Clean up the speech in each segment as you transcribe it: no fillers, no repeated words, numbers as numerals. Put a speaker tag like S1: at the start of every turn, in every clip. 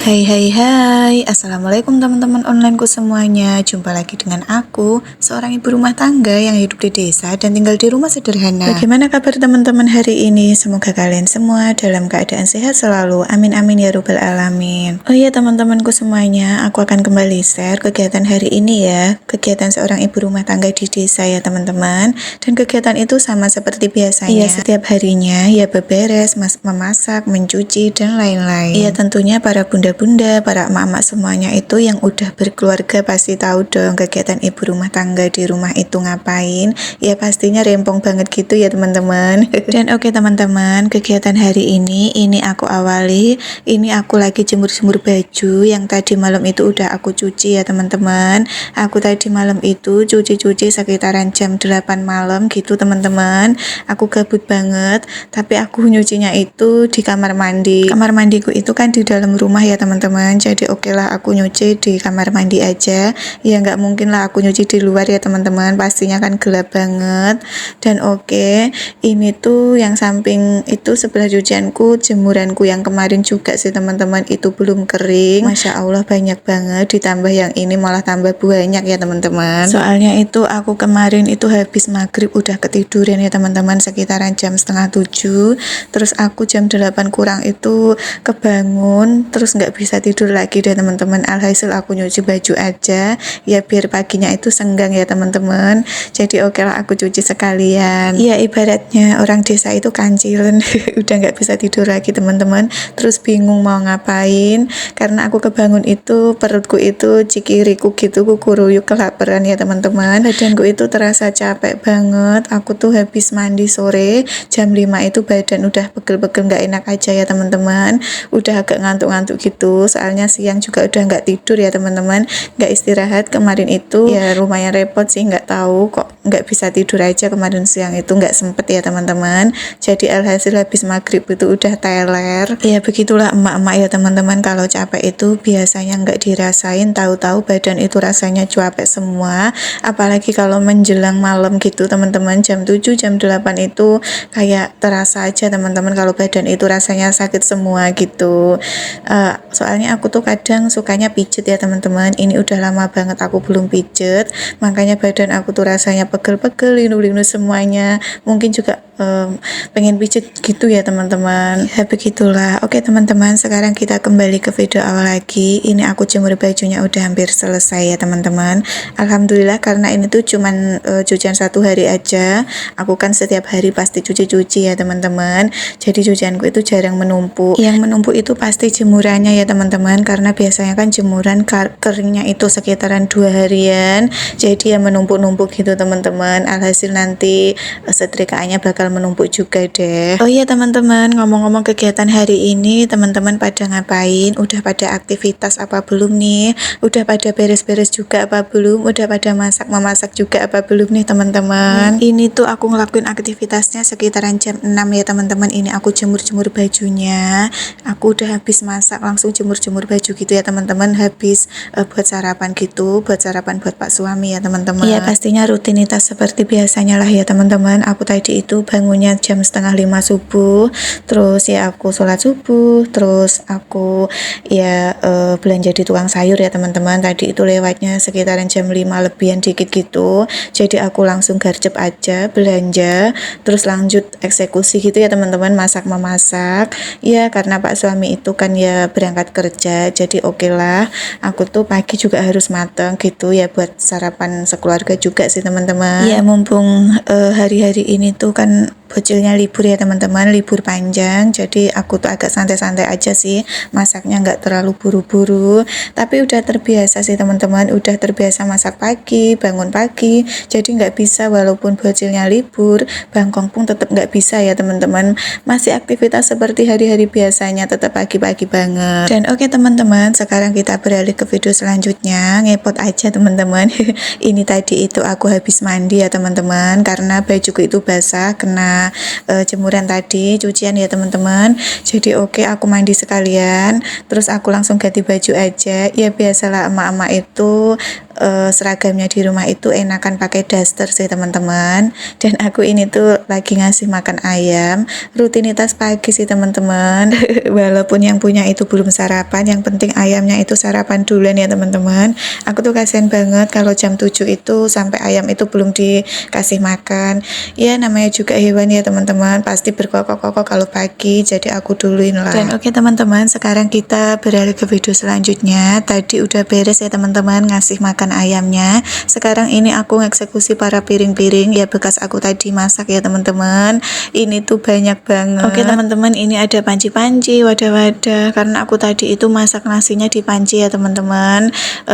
S1: Hai hai hai, Assalamualaikum teman-teman onlineku semuanya. Jumpa lagi dengan aku, seorang ibu rumah tangga yang hidup di desa dan tinggal di rumah sederhana. Bagaimana kabar teman-teman hari ini? Semoga kalian semua dalam keadaan sehat selalu. Amin amin ya rabbal alamin. Oh iya teman-temanku semuanya, aku akan kembali share kegiatan hari ini ya. Kegiatan seorang ibu rumah tangga di desa ya teman-teman. Dan kegiatan itu sama seperti biasanya. Iya, setiap harinya ya beberes, memasak, mencuci dan lain-lain. Iya, tentunya para bunda-bunda, para emak-emak semuanya itu yang udah berkeluarga pasti tahu dong kegiatan ibu rumah tangga di rumah itu ngapain. Ya pastinya rempong banget gitu ya teman-teman. Dan oke teman-teman, kegiatan hari ini aku awali. Ini aku lagi jemur-jemur baju yang tadi malam itu udah aku cuci ya teman-teman. Aku tadi malam itu cuci-cuci sekitaran jam 8 malam gitu teman-teman. Aku gabut banget, tapi aku nyucinya itu di kamar mandi. Kamar mandiku itu kan di dalam rumah ya teman-teman, jadi oke lah aku nyuci di kamar mandi aja. Ya nggak mungkin lah aku nyuci di luar ya teman-teman, pastinya kan gelap banget. Dan oke, ini tuh yang samping itu sebelah cucianku, jemuranku yang kemarin juga sih teman-teman itu belum kering. Masya Allah banyak banget, ditambah yang ini malah tambah banyak ya teman-teman. Soalnya itu aku kemarin itu habis maghrib udah ketiduran ya teman-teman, sekitaran jam setengah 7. Terus aku jam 8 kurang itu kebangun, terus nggak bisa tidur lagi deh teman-teman. Alhasil aku nyuci baju aja ya biar paginya itu senggang ya teman-teman. Jadi oke lah aku cuci sekalian. Ya ibaratnya orang desa itu kancilan udah nggak bisa tidur lagi teman-teman, terus bingung mau ngapain karena aku kebangun itu perutku itu cikiriku gitu, kukuruyuk kelaparan ya teman-teman. Badanku itu terasa capek banget. Aku tuh habis mandi sore jam 5 itu badan udah pegel-pegel nggak enak aja ya teman-teman, udah agak ngantuk-ngantuk gitu, soalnya siang juga udah nggak tidur ya teman-teman, nggak istirahat kemarin itu. Ya lumayan repot sih, nggak tahu kok nggak bisa tidur aja kemarin siang itu, nggak sempet ya teman-teman. Jadi alhasil habis maghrib itu udah teler. Ya begitulah emak-emak ya teman-teman, kalau capek itu biasanya nggak dirasain, tahu-tahu badan itu rasanya capek semua. Apalagi kalau menjelang malam gitu teman-teman, jam 7 jam 8 itu kayak terasa aja teman-teman kalau badan itu rasanya sakit semua gitu. Soalnya aku tuh kadang sukanya pijet ya teman-teman, ini udah lama banget aku belum pijet, makanya badan aku tuh rasanya pegel-pegel, linu-linu semuanya. Mungkin juga pengen pijet gitu ya teman-teman. Ya begitulah. Oke teman-teman, sekarang kita kembali ke video awal lagi. Ini aku jemur bajunya udah hampir selesai ya teman-teman. Alhamdulillah, karena ini tuh cuman cucian 1 hari aja. Aku kan setiap hari pasti cuci-cuci ya teman-teman, jadi cucianku itu jarang menumpuk. Yang menumpuk itu pasti jemurannya ya teman-teman, karena biasanya kan jemuran keringnya itu sekitaran 2 harian, jadi ya menumpuk-numpuk gitu teman-teman. Alhasil nanti setrikaannya bakal menumpuk juga deh. Oh iya teman-teman, ngomong-ngomong kegiatan hari ini, teman-teman pada ngapain? Udah pada aktivitas apa belum nih? Udah pada beres-beres juga apa belum? Udah pada memasak juga apa belum nih teman-teman? Ini tuh aku ngelakuin aktivitasnya sekitaran jam 6 ya teman-teman. Ini aku jemur-jemur bajunya, aku udah habis masak langsung jemur-jemur baju gitu ya teman-teman. Habis buat sarapan gitu, buat sarapan buat Pak suami ya teman-teman. Iya pastinya rutinitas seperti biasanya lah ya teman-teman. Aku tadi itu bangunnya jam setengah 5 subuh, terus ya aku sholat subuh, terus aku ya belanja di tukang sayur ya teman-teman. Tadi itu lewatnya sekitaran jam 5 lebihan dikit gitu, jadi aku langsung garcep aja belanja, terus lanjut eksekusi gitu ya teman-teman, masak memasak. Ya karena Pak suami itu kan ya berangkat kerja, jadi oke lah aku tuh pagi juga harus mateng gitu ya buat sarapan sekeluarga juga sih teman-teman. Ya mumpung hari-hari ini tuh kan bocilnya libur ya teman-teman, libur panjang, jadi aku tuh agak santai-santai aja sih, masaknya nggak terlalu buru-buru, tapi udah terbiasa sih teman-teman, udah terbiasa masak pagi, bangun pagi, jadi nggak bisa walaupun bocilnya libur, bangkong pun tetap nggak bisa ya teman-teman, masih aktivitas seperti hari-hari biasanya, tetap pagi-pagi banget. Dan oke teman-teman, sekarang kita beralih ke video selanjutnya. Ngepot aja teman-teman. Ini tadi itu aku habis mandi ya teman-teman, karena bajuku itu basah kena jemuran tadi, cucian ya teman-teman. Jadi oke, aku mandi sekalian, terus aku langsung ganti baju aja. Ya biasalah emak-emak itu seragamnya di rumah itu enakan pakai daster sih teman-teman. Dan aku ini tuh lagi ngasih makan ayam, rutinitas pagi sih teman-teman. Walaupun yang punya itu belum sarapan, yang penting ayamnya itu sarapan duluan ya teman-teman. Aku tuh kasihan banget kalau jam 7 itu sampai ayam itu belum dikasih makan. Ya namanya juga hewan ya teman-teman, pasti berkokok-kokok kalau pagi, jadi aku duluin lah. Dan oke teman-teman, sekarang kita beralih ke video selanjutnya. Tadi udah beres ya teman-teman ngasih makan ayamnya. Sekarang ini aku ngeksekusi para piring-piring ya bekas aku tadi masak ya teman-teman. Ini tuh banyak banget. Oke teman-teman, ini ada panci-panci, wadah-wadah, karena aku tadi itu masak nasinya di panci ya teman-teman,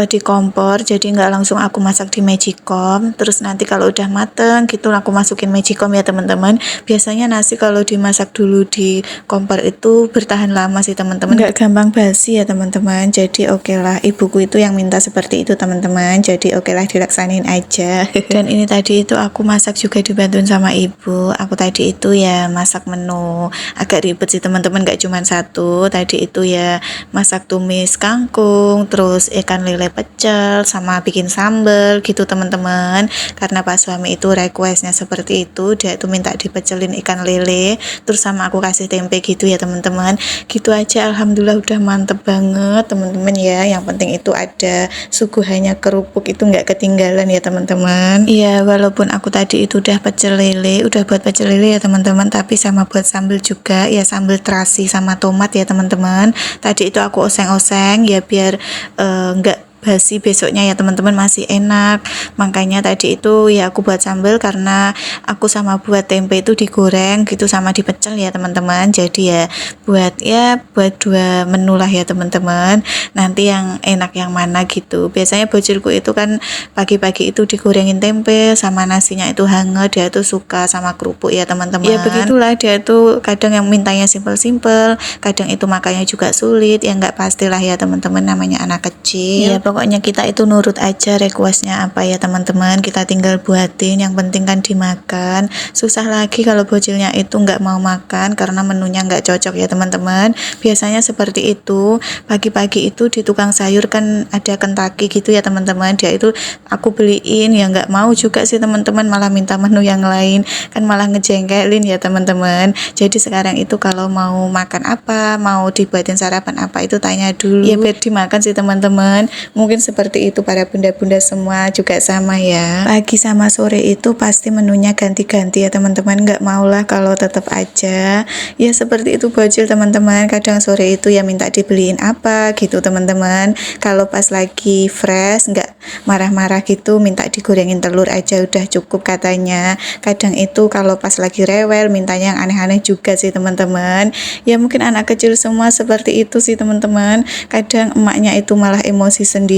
S1: di kompor, jadi nggak langsung aku masak di magicom. Terus nanti kalau udah mateng gitu aku masukin magicom ya teman-teman. Biasanya nasi kalau dimasak dulu di kompor itu bertahan lama sih teman-teman, nggak gampang basi ya teman-teman. Jadi oke lah, ibuku itu yang minta seperti itu teman-teman, jadi oke lah dilaksanin aja. Dan ini tadi itu aku masak juga dibantuin sama ibu. Aku tadi itu ya masak menu agak ribet sih teman-teman, nggak cuma satu. Tadi itu ya masak tumis kangkung, terus ikan lele pecel, sama bikin sambal gitu teman-teman. Karena Pak suami itu requestnya seperti itu, dia itu minta dipecelin ikan lele, terus sama aku kasih tempe gitu ya teman-teman. Gitu aja, alhamdulillah udah mantep banget teman-teman ya. Yang penting itu ada suguhannya, kerupuk itu nggak ketinggalan ya teman-teman. Iya, walaupun aku tadi itu udah pecel lele, udah buat pecel lele ya teman-teman, tapi sama buat sambal juga ya, sambal terasi sama tomat ya teman-teman. Tadi itu aku oseng-oseng ya biar nggak basi besoknya ya teman-teman, masih enak. Makanya tadi itu ya aku buat sambal, karena aku sama buat tempe itu digoreng gitu sama dipecel ya teman-teman. Jadi ya buat dua menu lah ya teman-teman. Nanti yang enak yang mana gitu. Biasanya bojilku itu kan pagi-pagi itu digorengin tempe sama nasinya itu hangat, dia tuh suka sama kerupuk ya teman-teman. Ya begitulah, dia tuh kadang yang mintanya simpel-simpel, kadang itu makannya juga sulit, ya nggak pastilah ya teman-teman, namanya anak kecil. Ya pokoknya kita itu nurut aja requestnya apa ya teman-teman, kita tinggal buatin, yang penting kan dimakan. Susah lagi kalau bocilnya itu nggak mau makan karena menunya nggak cocok ya teman-teman. Biasanya seperti itu, pagi-pagi itu di tukang sayur kan ada Kentucky gitu ya teman-teman, dia itu aku beliin ya nggak mau juga sih teman-teman, malah minta menu yang lain, kan malah ngejengkelin ya teman-teman. Jadi sekarang itu kalau mau makan apa, mau dibuatin sarapan apa, itu tanya dulu ya biar dimakan sih teman-teman. Mungkin seperti itu para bunda-bunda semua juga sama ya. Pagi sama sore itu pasti menunya ganti-ganti ya teman-teman, nggak maulah kalau tetap aja. Ya seperti itu bocil teman-teman, kadang sore itu ya minta dibeliin apa gitu teman-teman. Kalau pas lagi fresh nggak marah-marah gitu, minta digorengin telur aja udah cukup katanya. Kadang itu kalau pas lagi rewel mintanya yang aneh-aneh juga sih teman-teman. Ya mungkin anak kecil semua seperti itu sih teman-teman. Kadang emaknya itu malah emosi sendiri.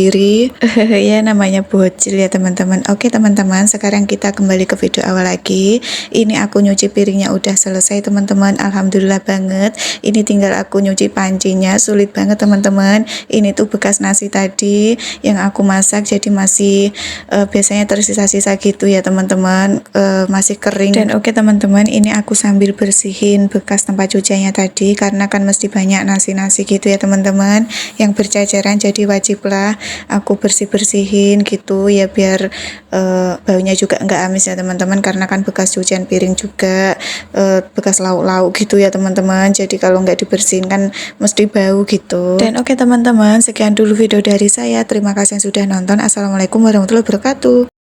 S1: Ya namanya bocil ya teman-teman. Oke teman-teman, sekarang kita kembali ke video awal lagi. Ini aku nyuci piringnya udah selesai teman-teman, alhamdulillah banget. Ini tinggal aku nyuci pancinya, sulit banget teman-teman. Ini tuh bekas nasi tadi yang aku masak, jadi masih biasanya tersisa-sisa gitu ya teman-teman, masih kering. Dan oke teman-teman, ini aku sambil bersihin bekas tempat cuciannya tadi, karena kan mesti banyak nasi-nasi gitu ya teman-teman yang berceceran, jadi wajiblah aku bersih-bersihin gitu ya biar baunya juga nggak amis ya teman-teman, karena kan bekas cucian piring juga, bekas lauk-lauk gitu ya teman-teman, jadi kalau nggak dibersihin kan mesti bau gitu. Dan oke teman-teman, sekian dulu video dari saya, terima kasih yang sudah nonton. Assalamualaikum warahmatullahi wabarakatuh.